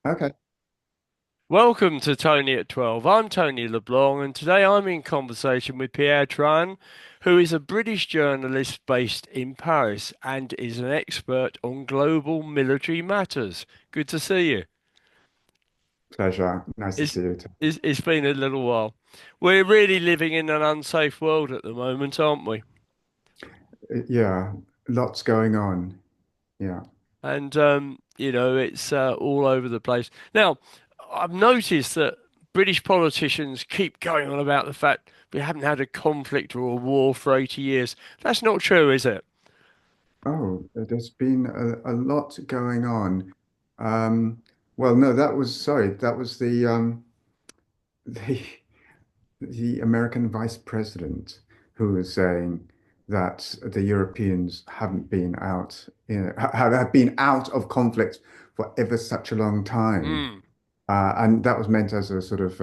Okay, Welcome to Tony at 12. I'm Tony LeBlanc, and today I'm in conversation with Pierre Tran, who is a British journalist based in Paris and is an expert on global military matters. Good to see you. pleasure. Nice to It's, see you too. it's been a little while. We're really living in an unsafe world at the moment, aren't we? Yeah, lots going on. Yeah. And it's all over the place. Now, I've noticed that British politicians keep going on about the fact we haven't had a conflict or a war for 80 years. That's not true, is it? Oh, there's been a lot going on. Um, well, no, that was the the American vice president who was saying that the Europeans haven't been out, have been out of conflict for ever such a long time. Hmm. And that was meant as a sort of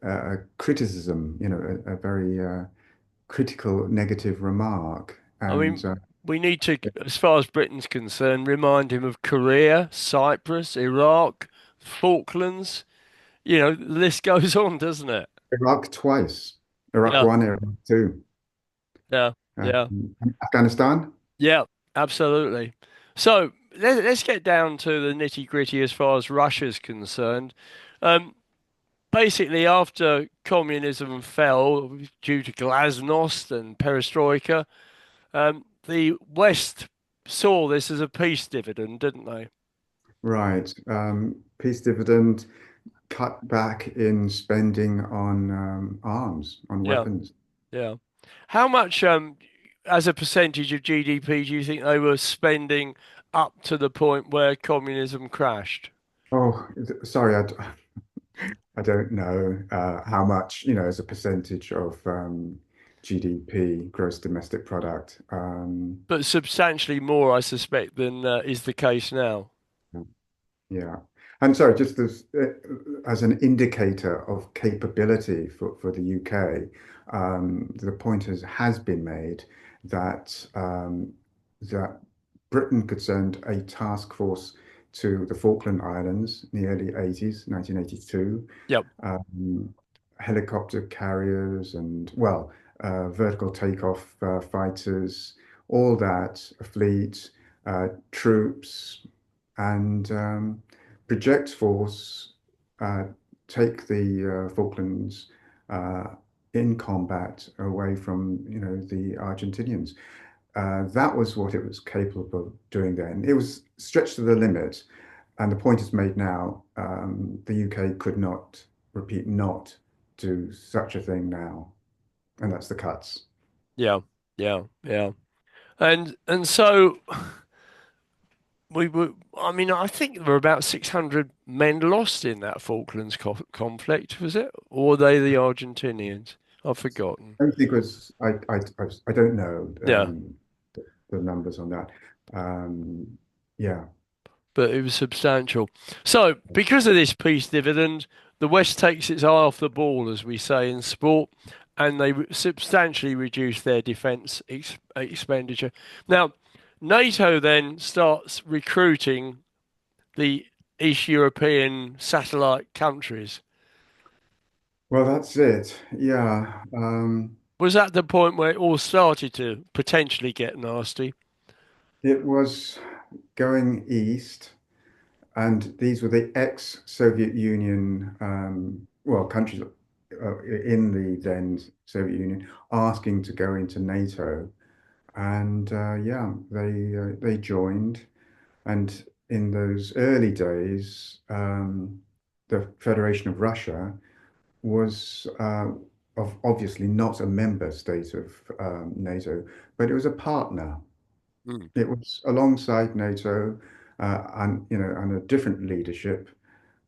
a criticism, a very critical, negative remark. I And mean, we need to, as far as Britain's concerned, remind him of Korea, Cyprus, Iraq, Falklands. The list goes on, doesn't it? Iraq twice, Iraq Yeah, one, Iraq two, yeah, uh, yeah. Afghanistan. Yeah, absolutely. So let's get down to the nitty-gritty as far as Russia's concerned. Um, Basically, after communism fell due to glasnost and perestroika, the West saw this as a peace dividend, didn't they? Right. Peace dividend cut back in spending on arms, on Yeah, weapons. yeah. How much, as a percentage of GDP, do you think they were spending up to the point where communism crashed? Oh, sorry, I don't know how much, as a percentage of GDP, gross domestic product. But substantially more, I suspect, than is the case now. Yeah. And sorry, just as an indicator of capability for the UK, the point has been made that that Britain could send a task force to the Falkland Islands in the early 80s, 1982, Yep. um, helicopter carriers and, well, vertical takeoff fighters, all that, a fleet, troops, and project force uh, take the Falklands uh, in combat away from, the Argentinians. That was what it was capable of doing then. It was stretched to the limit, and the point is made now. The UK could not, repeat, not do such a thing now, and that's the cuts. Yeah. Yeah. Yeah. And so we were. I mean, I think there were about 600 men lost in that Falklands conflict, was it? Or were they the Argentinians? I've forgotten. I don't think it was. I don't know Yeah, the numbers on that. Um, yeah. but it was substantial. So, because of this peace dividend, the West takes its eye off the ball, as we say in sport, and they substantially reduce their defence expenditure. Now, NATO then starts recruiting the East European satellite countries. Well, that's it. Yeah. Was that the point where it all started to potentially get nasty? It was going east, and these were the ex-Soviet Union, well, countries in the then Soviet Union asking to go into NATO, and yeah, they joined. And in those early days, the Federation of Russia was obviously not a member state of NATO, but it was a partner. Mm. It was alongside NATO, and and a different leadership,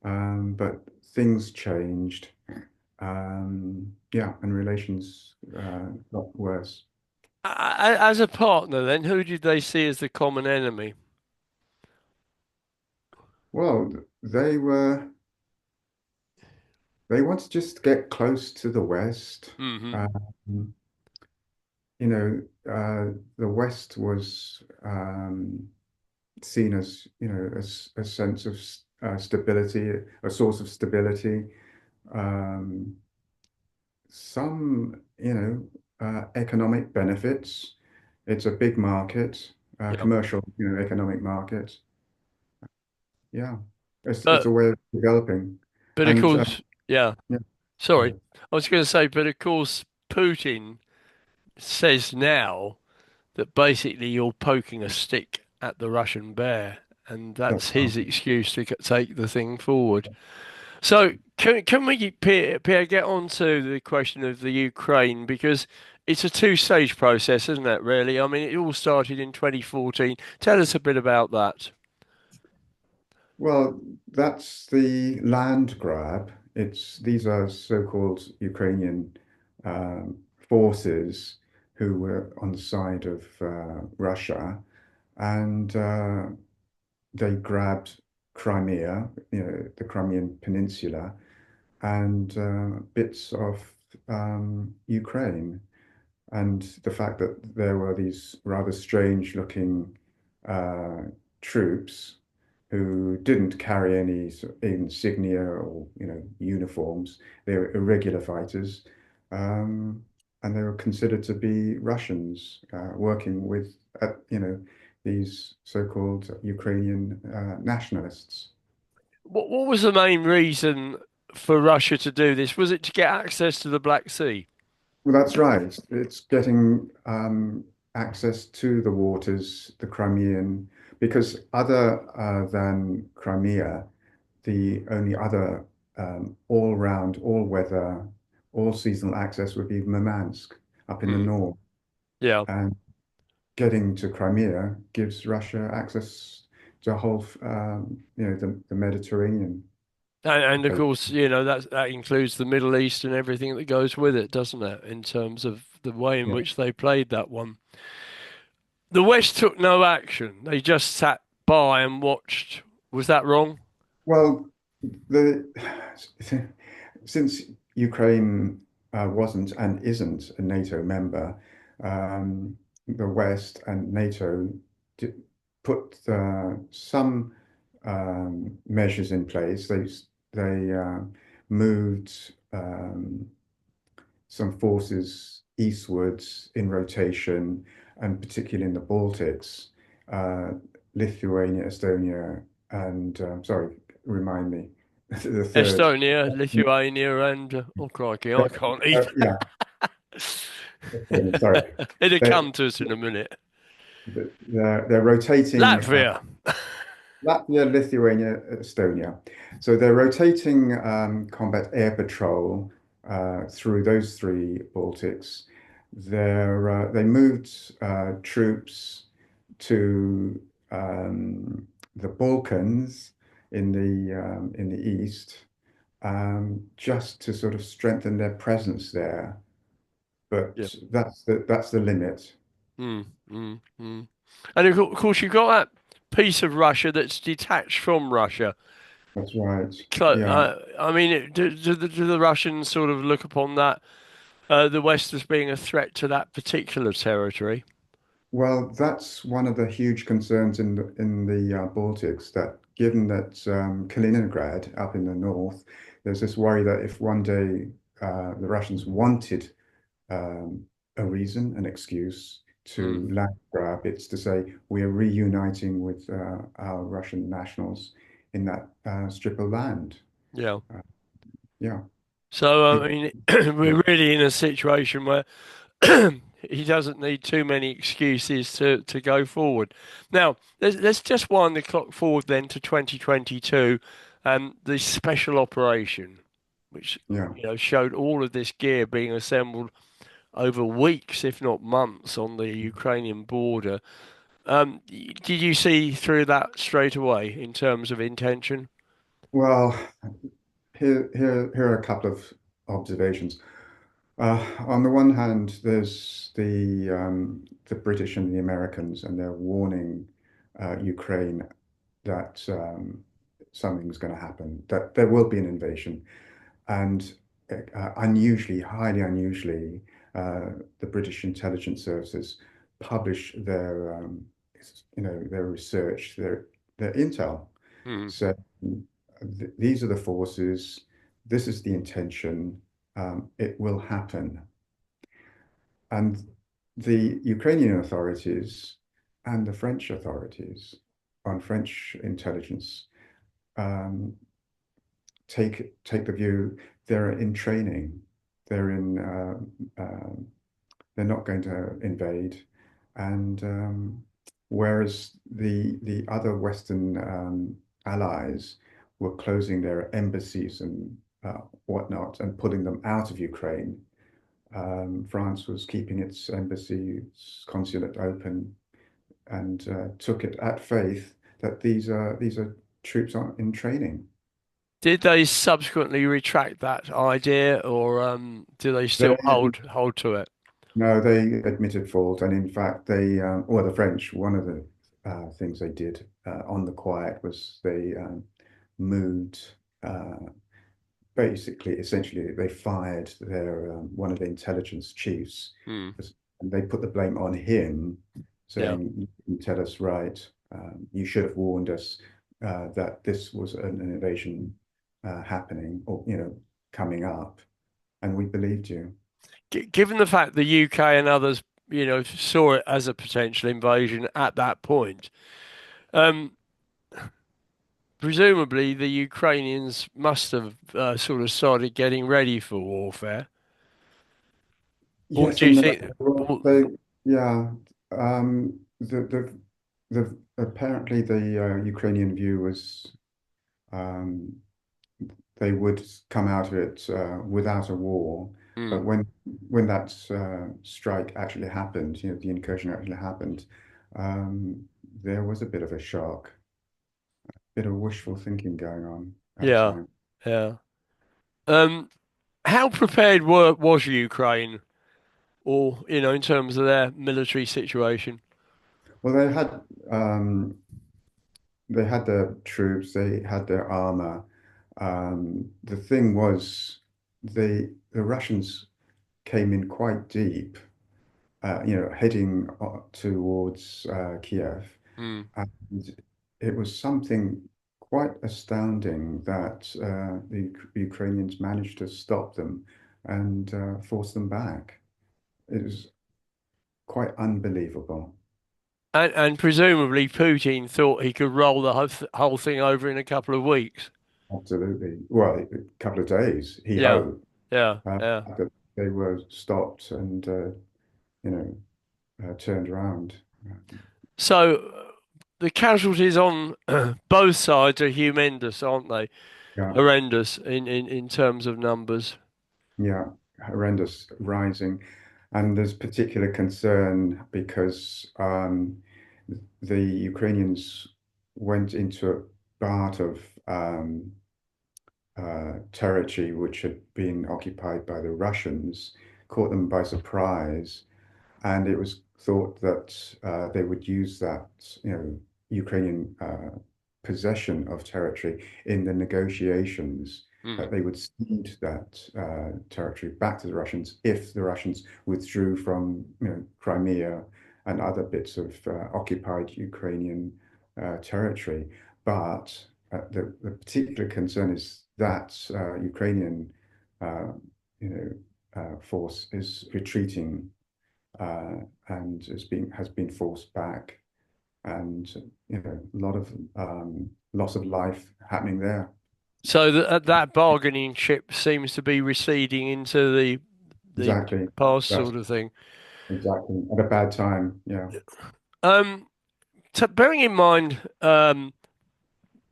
but things changed. Yeah, and relations got worse. As a partner, then, who did they see as the common enemy? Well, they wanted to just get close to the West. Hmm. Um, the West was seen as, a sense of stability, a source of stability. Um, some, economic benefits. It's a big market, Yeah. commercial, economic market. Yeah, it's But a way of developing. but of And course, yeah. yeah, Sorry, sorry. I was going to say, but of course, Putin says now that basically you're poking a stick at the Russian bear, and That's that's right. his excuse to take the thing forward. So can we, Pierre, get on to the question of the Ukraine because it's a two-stage process, isn't it? Really, I mean, it all started in 2014. Tell us a bit about that. Well, that's the land grab. These are so-called Ukrainian forces who were on the side of Russia, and they grabbed Crimea, the Crimean Peninsula, and bits of Ukraine. And the fact that there were these rather strange looking uh, troops who didn't carry any insignia or uniforms. They were irregular fighters, um, and they were considered to be Russians working with these so-called Ukrainian nationalists. What was the main reason for Russia to do this? Was it to get access to the Black Sea? Well, that's right. It's getting access to the waters, the Crimean, because other than Crimea, the only other all-round, all-weather, all-seasonal access would be Murmansk up in the Mm, north. yeah. And getting to Crimea gives Russia access to a whole, the Mediterranean. And of course, that includes the Middle East and everything that goes with it, doesn't it? In terms of the way in Yeah. which they played that one. The West took no action. They just sat by and watched. Was that wrong? Well, the since Ukraine wasn't and isn't a NATO member, the West and NATO did put some measures in place. They moved some forces eastwards in rotation, and particularly in the Baltics, uh, Lithuania, Estonia, and sorry, remind me, the third. Estonia, Lithuania, and oh crikey, I can't either. Yeah, Estonia, sorry. It'll They're, come to us in a minute. they're rotating Latvia. Latvia, Lithuania, Estonia. So they're rotating combat air patrol through those three Baltics. They moved troops to the Balkans in the east, just to sort of strengthen their presence there. Yeah. But that's the limit. Mm, mm, mm. And of course, you've got that piece of Russia that's detached from Russia. That's right. Yeah. I mean, do the Russians sort of look upon that the West as being a threat to that particular territory? Well, that's one of the huge concerns in the Baltics, that given that Kaliningrad up in the north, there's this worry that if one day the Russians wanted a reason, an excuse to Mm, land grab, it's to say we are reuniting with our Russian nationals in that strip of land. yeah. Uh, yeah. So, I It- mean, yeah. we're really in a situation where he doesn't need too many excuses to go forward. Now, let's just wind the clock forward then to 2022, the special operation, which Yeah. showed all of this gear being assembled over weeks, if not months, on the Ukrainian border. Did you see through that straight away in terms of intention? Well, here are a couple of observations. On the one hand, there's the British and the Americans, and they're warning Ukraine that something's going to happen, that there will be an invasion, and highly unusually, the British intelligence services publish their research, their intel. Hmm. So. these are the forces, this is the intention, it will happen. And the Ukrainian authorities and the French authorities on French intelligence um, take the view they're in training, they're in they're not going to invade, and whereas the other Western allies were closing their embassies and whatnot and pulling them out of Ukraine. France was keeping its embassy, its consulate open, and took it at faith that these are troops in training. Did they subsequently retract that idea, or do they still They hold to it? No, they admitted fault, and in fact, well, the French. One of the things they did on the quiet was they moved. Basically, essentially, they fired their one of the intelligence chiefs, Hmm. and they put the blame on him, Yeah. saying, "You didn't tell us right. You should have warned us that this was an invasion happening, or coming up, and we believed you." Given the fact the UK and others, saw it as a potential invasion at that point, um, presumably the Ukrainians must have sort of started getting ready for warfare. Or Yes do you and no. think? Well, Or, yeah. The apparently the Ukrainian view was um, they would come out of it without a war. hmm, But when that strike actually happened, the incursion actually happened, um, there was a bit of a shock, bit of wishful thinking going on at the yeah, time. yeah. Um, how prepared was Ukraine, or in terms of their military situation? Well, um, they had their troops, they had their armor. The thing was, the Russians came in quite deep, heading towards Kiev, Hmm. and it was something quite astounding that the Ukrainians managed to stop them and force them back. It was quite unbelievable. And presumably Putin thought he could roll the whole thing over in a couple of weeks. Absolutely. Well, a couple of days, he Yeah, hoped. yeah, yeah. That they were stopped and you know turned around. So the casualties on both sides are humongous, aren't they? Yeah, Horrendous in terms of numbers. yeah, horrendous, rising, and there's particular concern because the Ukrainians went into a part of territory which had been occupied by the Russians, caught them by surprise, and it was thought that they would use that, Ukrainian possession of territory in the negotiations, Hmm. that they would cede that territory back to the Russians if the Russians withdrew from, Crimea and other bits of occupied Ukrainian territory. But the particular concern is that Ukrainian, uh, force is retreating uh, and has been forced back, and a lot of loss of life happening there. So that bargaining chip seems to be receding into the Exactly. past That's sort of thing. exactly at a bad time. Yeah, Um, bearing in mind,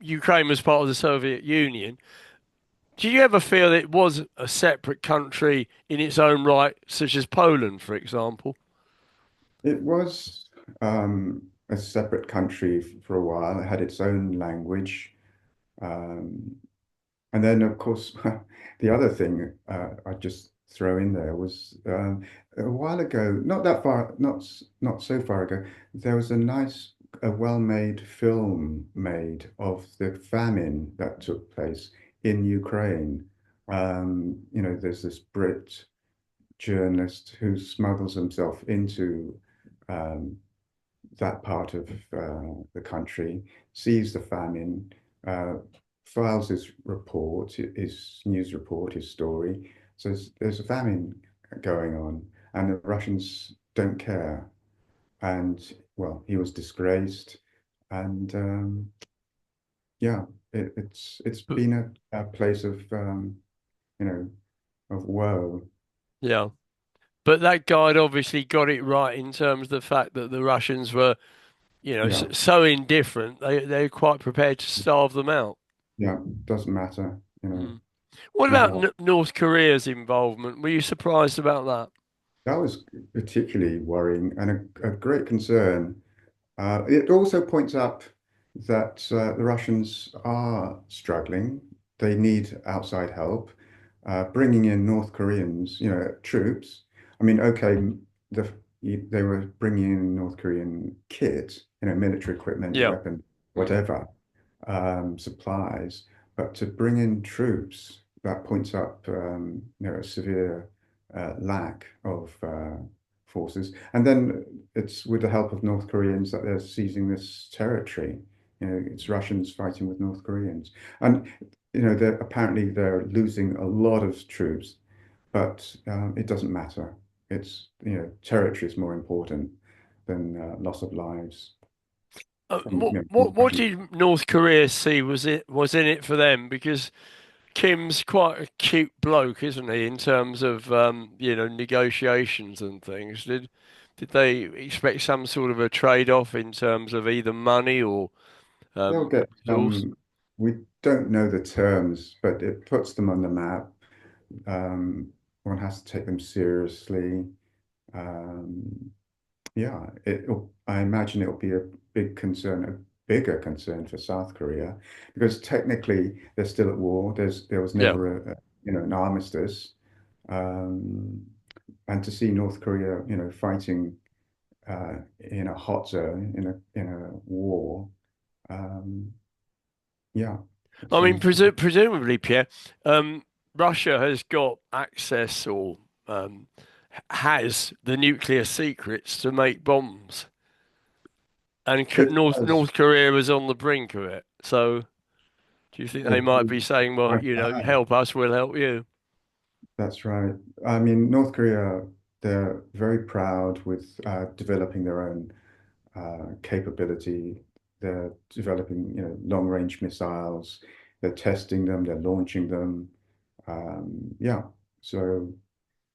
Ukraine was part of the Soviet Union. Did you ever feel it was a separate country in its own right, such as Poland, for example? it was a separate country for a while. It had its own language. Um, And then, of course, the other thing I'd just throw in there was a while ago, not that far, not so far ago, there was a well-made film made of the famine that took place in Ukraine. There's this Brit journalist who smuggles himself into um, that part of the country, sees the famine, uh, files his report, his news report, his story, says there's a famine going on, and the Russians don't care. And well, he was disgraced, and yeah, it's But, been a place of you know of woe. yeah. But that guide obviously got it right in terms of the fact that the Russians were, Yeah, so indifferent. They're quite prepared to starve them out. yeah, doesn't matter, Mm. What matter about what. North Korea's involvement? Were you surprised about that? That was particularly worrying and a great concern. It also points up that the Russians are struggling. They need outside help. Bringing in North Koreans, troops. I mean, okay, the, they were bringing in North Korean kit, military equipment, Yeah. weapons, Mm. whatever, supplies. But to bring in troops, that points up, a severe lack of forces. And then it's with the help of North Koreans that they're seizing this territory. It's Russians fighting with North Koreans. And, they're losing a lot of troops, but it doesn't matter. Territory is more important than loss of lives What from what the what Russian. did North Korea see was in it for them? Because Kim's quite a cute bloke, isn't he, in terms of negotiations and things. Did they expect some sort of a trade-off in terms of either money or They'll get resource? we don't know the terms, but it puts them on the map. One has to take them seriously. Um, Yeah, I imagine it'll be a big concern, a bigger concern for South Korea, because technically they're still at war. There was Yeah. never an armistice, um, and to see North Korea, fighting in a hot zone in a war, um, yeah, it I mean, seems. presumably, Pierre, Russia has got access or um, has the nuclear secrets to make bombs, and It does. North Korea is on the brink of it. So, do you think they It might is be saying, "Well, quite bad. help us, we'll help you"? That's right. I mean, North Korea, they're very proud with developing their own capability. They're developing, long-range missiles. They're testing them. They're launching them. Yeah. So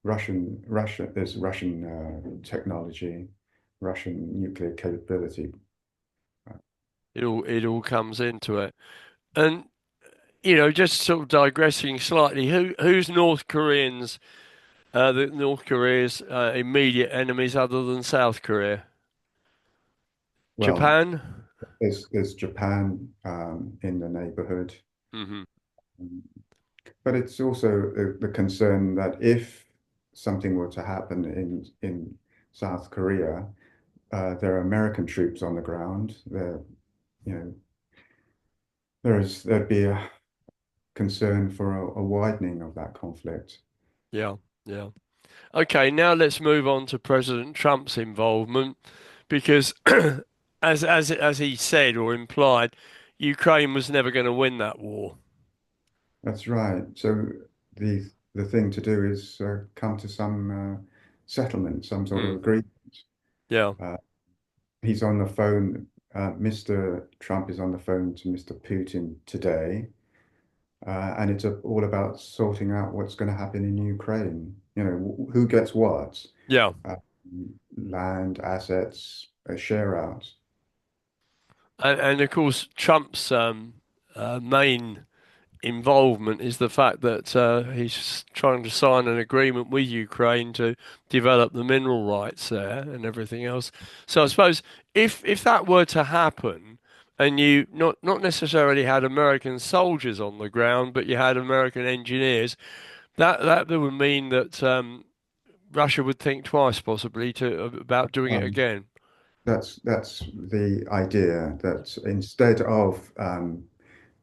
there's Russian technology, Russian nuclear capability. It all comes into it, and just sort of digressing slightly, who's North Koreans? The North Korea's immediate enemies, other than South Korea, Well, Japan. there's Japan in the neighborhood, Hmm. but it's also the concern that if something were to happen in South Korea, there are American troops on the ground. You know, there'd be a concern for a widening of that conflict. Yeah, yeah. Okay, now let's move on to President Trump's involvement, because as he said or implied, Ukraine was never going to win that war. That's right. So the thing to do is come to some settlement, some sort of Mm, agreement. yeah, Uh, he's on the phone. Mr. Trump is on the phone to Mr. Putin today, and it's all about sorting out what's going to happen in Ukraine. Who gets what, yeah. uh, land, assets, a share out. And of course, Trump's main involvement is the fact that he's trying to sign an agreement with Ukraine to develop the mineral rights there and everything else. So I suppose if that were to happen, and you not necessarily had American soldiers on the ground, but you had American engineers, that would mean that Russia would think twice possibly to about doing it Um, again. that's the idea that instead of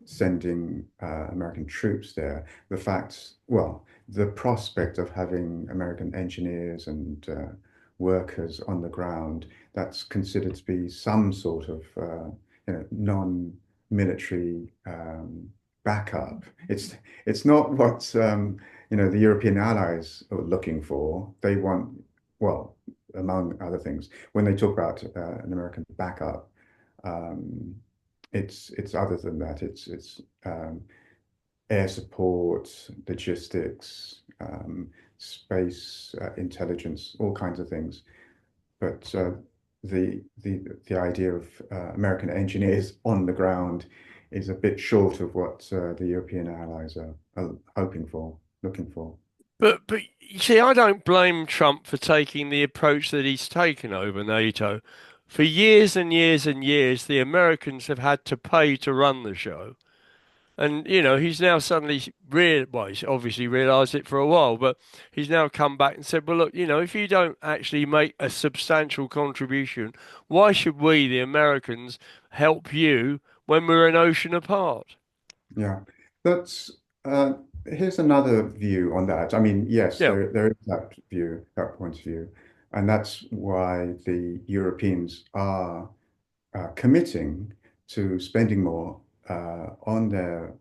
sending American troops there, the prospect of having American engineers and workers on the ground, that's considered to be some sort of non-military. backup. It's not what the European allies are looking for. They want, well, among other things, when they talk about an American backup, um, it's other than that. It's air support, logistics, space intelligence, all kinds of things. But the idea of American engineers on the ground is a bit short of what the European allies are hoping for, looking for. But you see, I don't blame Trump for taking the approach that he's taken over NATO. For years and years and years, the Americans have had to pay to run the show. And, he's now suddenly well, he's obviously realised it for a while, but he's now come back and said, well, look, if you don't actually make a substantial contribution, why should we, the Americans, help you when we're an ocean apart? Yeah, that's here's another view on that. I mean, yes, Yeah. there is that view, that point of view, and that's why the Europeans are committing to spending more on their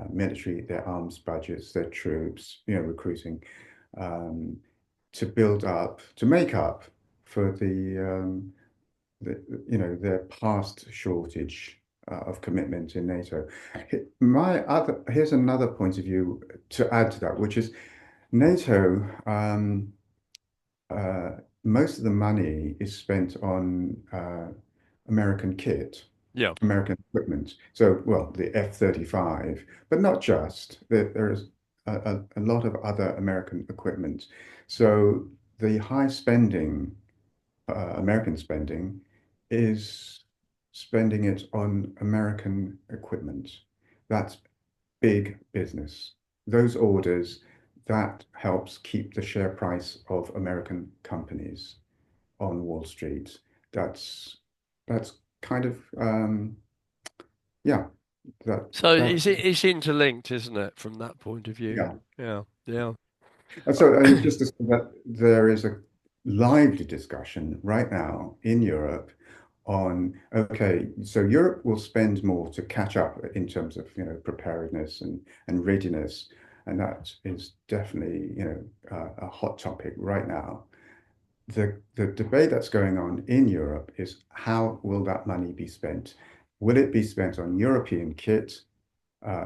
military, their arms budgets, their troops, recruiting, um, to build up, to make up for their past shortage of commitment in NATO. Here's another point of view to add to that, which is NATO. Uh, Most of the money is spent on American kit, Yeah. American equipment. So, well, the F-35, but not just. There's a lot of other American equipment. So the high spending, American spending, is spending it on American equipment. That's big business. Those orders, that helps keep the share price of American companies on Wall Street. That's that's kind of yeah, that So that it's interlinked, isn't it, from that point of view? yeah. Yeah. Yeah. And so just to say that there is a lively discussion right now in Europe on, okay, so Europe will spend more to catch up in terms of, preparedness and readiness. And that is definitely, a hot topic right now. The debate that's going on in Europe is how will that money be spent? Will it be spent on European kit? Uh,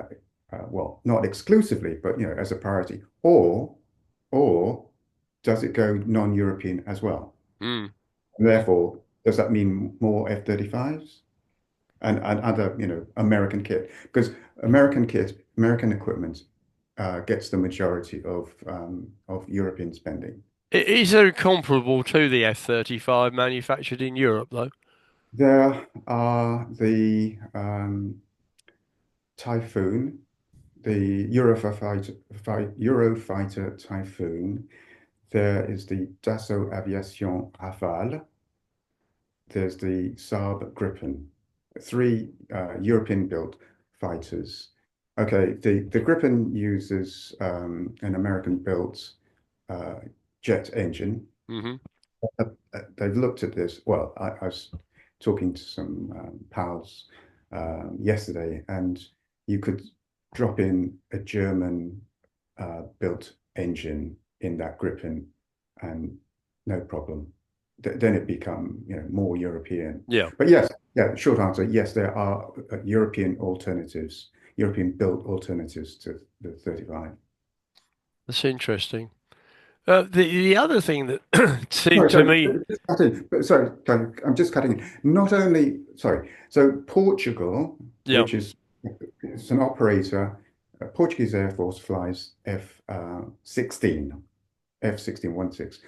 well, not exclusively, but as a priority, or does it go non-European as well? Mm. And therefore, does that mean more F-35s and other, American kit? Because American kit, American equipment gets the majority of European spending. Is there comparable to the F-35 manufactured in Europe, though? There are the Typhoon, the Eurofighter Typhoon. There is the Dassault Aviation Rafale. There's the Saab Gripen, three European-built fighters. Okay, the Gripen uses an American-built uh, jet engine. Hmm. They've looked at this. Well, I was talking to some pals yesterday, and you could drop in a German built engine in that Gripen, and no problem. Then it become more European. Yeah, But yes, yeah. Short answer, yes, there are European alternatives, European built alternatives to the 35. that's interesting. The other thing that seemed Sorry, to sorry, me, just cut in. Sorry, I'm just cutting in. Not only, sorry, so Portugal, yeah, which is it's an operator, Portuguese Air Force flies F-16, F-16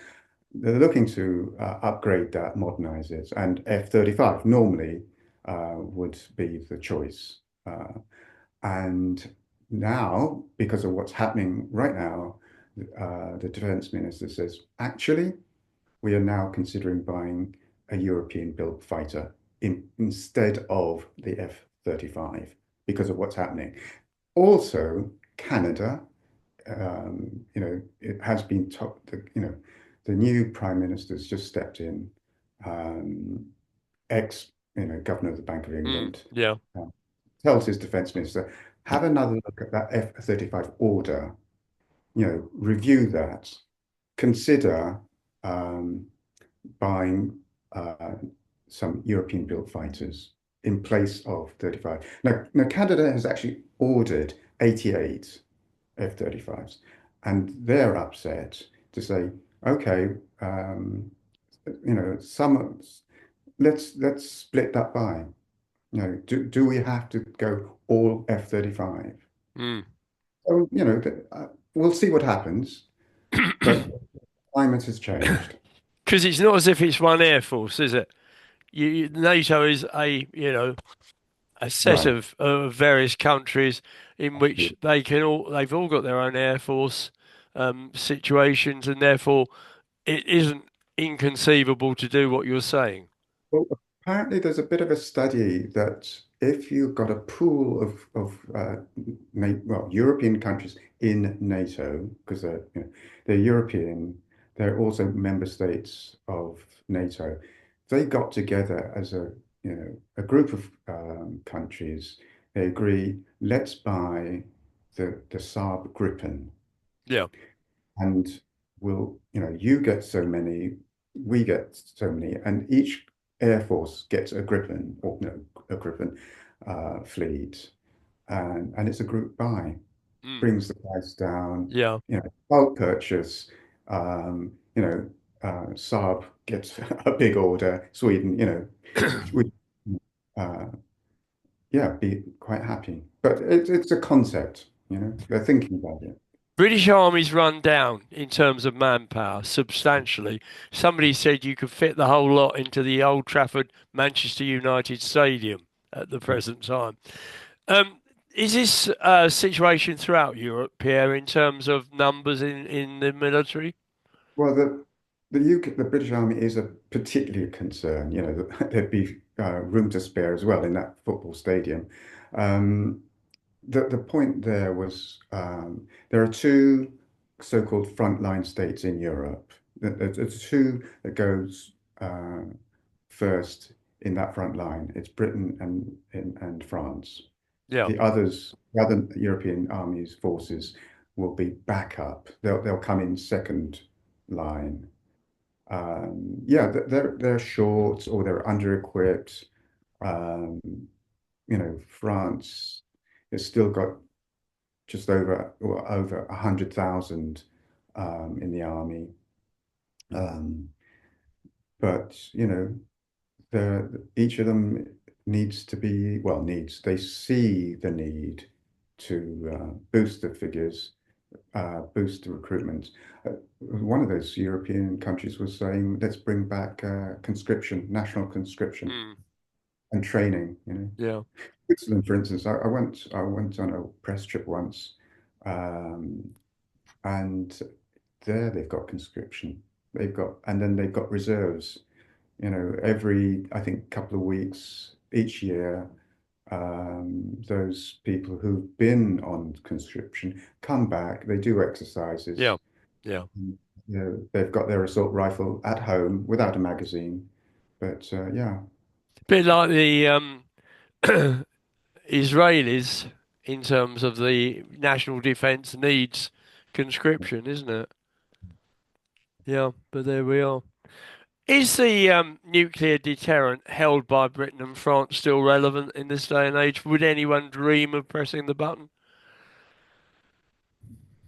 They're looking to upgrade that, modernize it, and F-35 normally would be the choice. And now, because of what's happening right now, the defense minister says, actually, we are now considering buying a European-built fighter instead of the F-35 because of what's happening. Also, Canada, it has been top, the new prime minister's just stepped in, ex, governor of the Bank of England, yeah, tells his defense minister, have another look at that F-35 order, review that, consider um, buying uh, some European-built fighters in place of 35. Now, Canada has actually ordered 88 F-35s, and they're upset to say, okay, um, some let's split that by. Do we have to go all F-35? Mm. So, we'll see what happens, but climate has changed. Because it's not as if it's one air force, is it? NATO is a set Right. of various countries in which they've all got their own air force situations, and therefore it isn't inconceivable to do what you're saying. Well, apparently there's a bit of a study that if you've got a pool of European countries in NATO, because they're European, they're also member states of NATO. They got together as a group of countries. They agree, let's buy the Saab Gripen, Yeah. and you get so many, we get so many, and each Air Force gets a Gripen, or a Gripen fleet, and it's a group buy, Mm. brings the price down, Yeah. bulk purchase, Saab gets a big order, Sweden, would, uh, yeah, be quite happy. But it's a concept, they're thinking about it. British Army's run down in terms of manpower substantially. Somebody said you could fit the whole lot into the Old Trafford Manchester United Stadium at the present time. Um, is this a situation throughout Europe, Pierre, in terms of numbers in the military? Well, the UK, the British Army is a particular concern. There'd be room to spare as well in that football stadium. Um, the point there was there are two so-called frontline states in Europe. There's two that goes first in that front line. It's Britain and France. Yeah. The other European armies forces will be backup. They'll come in second line. Yeah, they're short or they're under-equipped. Um, France has still got just over 100,000 in the army. Um, but each of them needs to be well needs. They see the need to boost the figures, boost the recruitment. One of those European countries was saying, let's bring back conscription, national conscription Mm. and training. Yeah. Switzerland, for instance, I went on a press trip once, um, and there they've got conscription. And then they've got reserves. Every, I think, couple of weeks each year, those people who've been on conscription come back, they do Yeah. exercises. Yeah. They've got their assault rifle at home without a magazine. But yeah, Bit like the Israelis in terms of the national defense needs conscription, isn't it? Yeah, but there we are. Is the nuclear deterrent held by Britain and France still relevant in this day and age? Would anyone dream of pressing the button?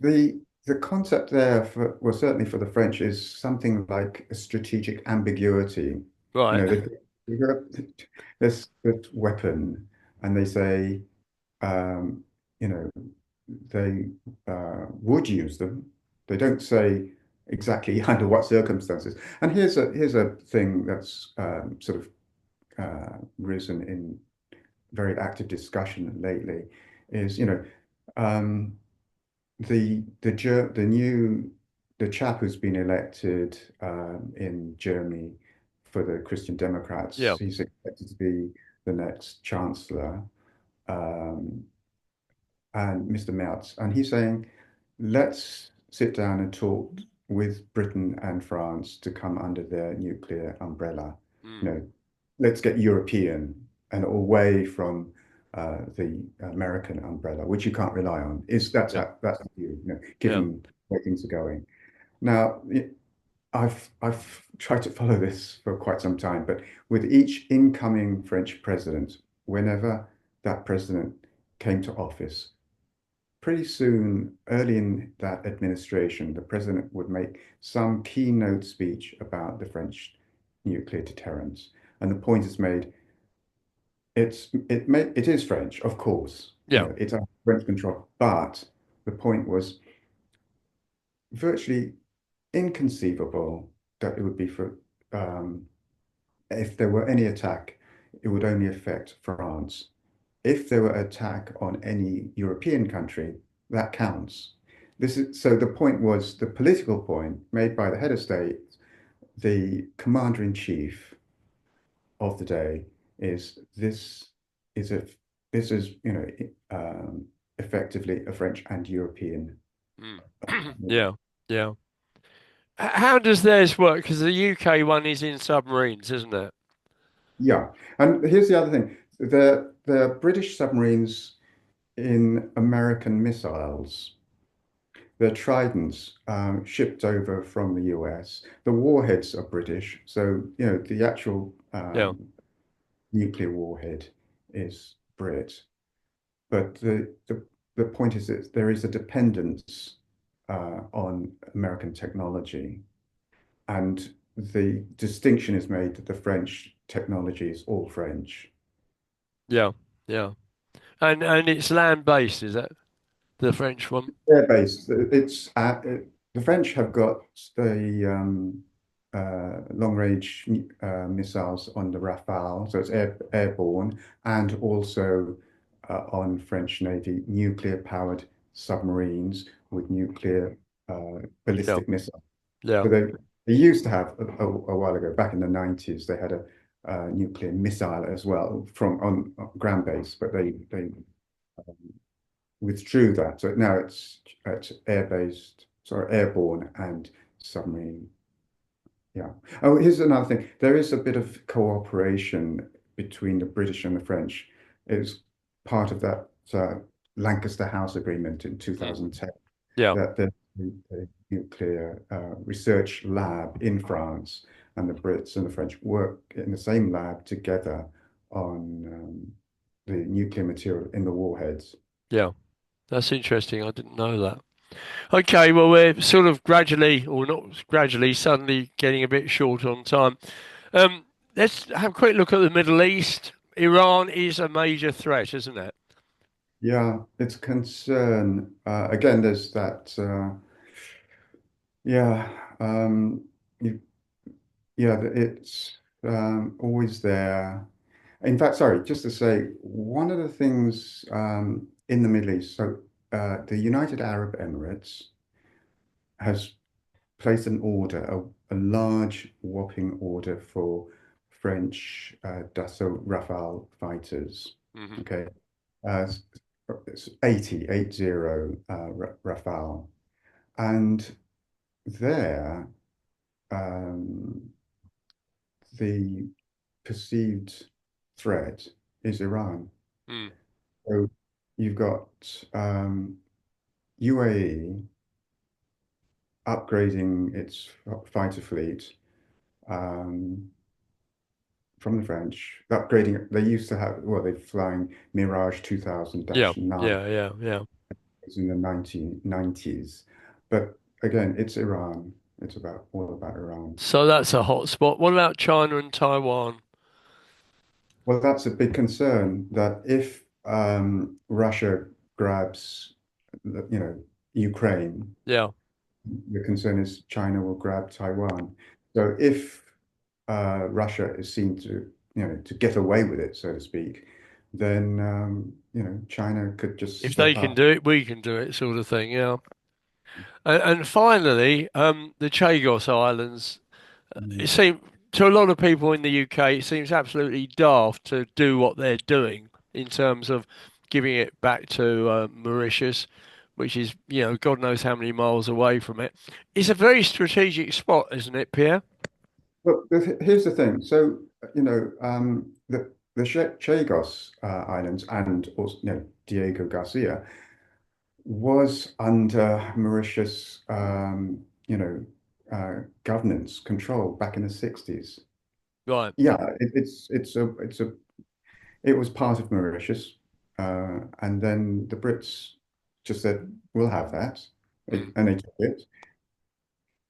the concept there well, certainly for the French, is something like a strategic ambiguity. Right. They've got this weapon, and they say, um, you know, they would use them. They don't say exactly under what circumstances. And here's a thing that's sort of risen in very active discussion lately, is um, the chap who's been elected in Germany for the Christian Democrats. Yeah. He's expected to be the next chancellor. Um, and Mr. Merz, and he's saying, let's sit down and talk with Britain and France to come under their nuclear umbrella. Mm. You know, let's get European and away from the American umbrella, which you can't rely on. Is Yeah. that's the view, Yeah. given where things are going. Now, I've tried to follow this for quite some time, but with each incoming French president, whenever that president came to office, pretty soon, early in that administration, the president would make some keynote speech about the French nuclear deterrence. And the point is made, it is French, of course. Yeah. It's under French control, but the point was virtually inconceivable that it would be for if there were any attack, it would only affect France. If there were attack on any European country, that counts. This is so the point was the political point made by the head of state, the commander in chief of the day is is a this is effectively a French and European. Mm. Yeah. Yeah. How does theirs work? Because the UK one is in submarines, isn't it? Yeah, and here's the other thing: the British submarines in American missiles. The Tridents shipped over from the US. The warheads are British, so the actual Yeah. nuclear warhead is Brit. But the point is that there is a dependence on American technology, and the distinction is made that the French technology is all French. Yeah. Yeah. And it's land based, is that the French one? Air based. The French have got the long range missiles on the Rafale, so it's airborne, and also on French Navy nuclear powered submarines with nuclear Yeah. ballistic missiles. Yeah. So they used to have a while ago, back in the 90s, they had a nuclear missile as well from on ground base, but they withdrew that. So now it's air-based, sorry, airborne and submarine. Yeah. Oh, here's another thing. There is a bit of cooperation between the British and the French. It was part of that Lancaster House Agreement in Mm. 2010 Yeah. that the nuclear research lab in France and the Brits and the French work in the same lab together on the nuclear material in the warheads. Yeah. That's interesting. I didn't know that. Okay, well, we're sort of gradually, or not gradually, suddenly getting a bit short on time. Um, let's have a quick look at the Middle East. Iran is a major threat, isn't it? Yeah, it's a concern. Again, there's that. Yeah, you, yeah, it's always there. In fact, sorry, just to say, one of the things in the Middle East, so the United Arab Emirates has placed an order, a large, whopping order for French Dassault Rafale fighters. Hmm. Okay, uh, it's 80 Rafale. And there, um, the perceived threat is Iran. Mm. So you've got UAE upgrading its fighter fleet um, from the French, upgrading. They used to have, well, they're flying Mirage Yeah, 2000-9 yeah, yeah, yeah. in the 1990s. But again, it's Iran. It's about all about Iran. So that's a hot spot. What about China and Taiwan? Well, that's a big concern that if Russia grabs, Ukraine, Yeah. the concern is China will grab Taiwan. So if Russia is seen to get away with it, so to speak, then China could just If they step can up. do it, we can do it, sort of thing. Yeah. And finally, the Chagos Islands. It Mm. seems to a lot of people in the UK, it seems absolutely daft to do what they're doing in terms of giving it back to Mauritius, which is, God knows how many miles away from it. It's a very strategic spot, isn't it, Pierre? But here's the thing. So, you know, the Chagos Islands and also, Diego Garcia was under Mauritius, governance control back in the 60s. Right. Yeah, it was part of Mauritius, and then the Brits just said, "We'll have that," Mm. and they took it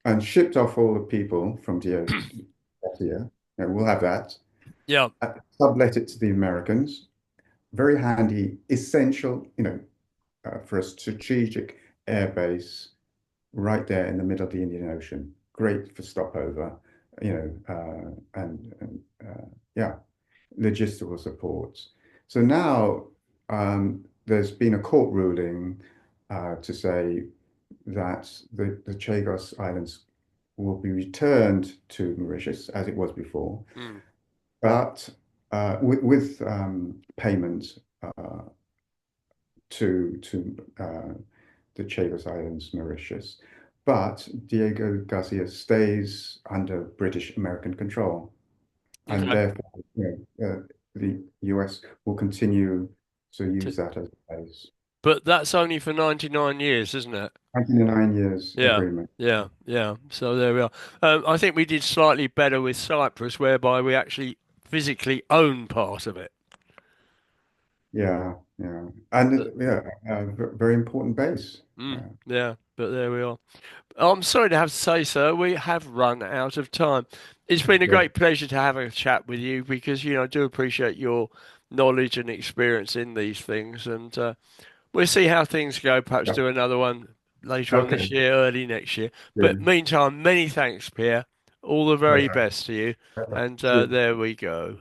and shipped off all the people from Garcia. We'll have that. Yeah. Sublet it to the Americans. Very handy, essential, for a strategic airbase right there in the middle of the Indian Ocean. Great for stopover, yeah, logistical support. So now there's been a court ruling to say that the Chagos Islands will be returned to Mauritius as it was before, Mm. but with payment to the Chagos Islands, Mauritius. But Diego Garcia stays under British American control, and Okay. therefore, the US will continue to T- use that as a base. But that's only for 99 years, isn't it? 99 years Yeah. agreement. Yeah. Yeah. So there we are. I think we did slightly better with Cyprus, whereby we actually physically own part of it. Yeah, yeah, But, and yeah, very important base. yeah. But there we are. I'm sorry to have to say, sir, we have run out of time. It's been a Yeah, great pleasure to have a chat with you because, I do appreciate your knowledge and experience in these things. And we'll see how things go. Perhaps yeah. do another one later on this Okay. year, early next year. But Good. meantime, many thanks, Pierre. All the very Pleasure. best to you. Pleasure. And Cheers. there we go.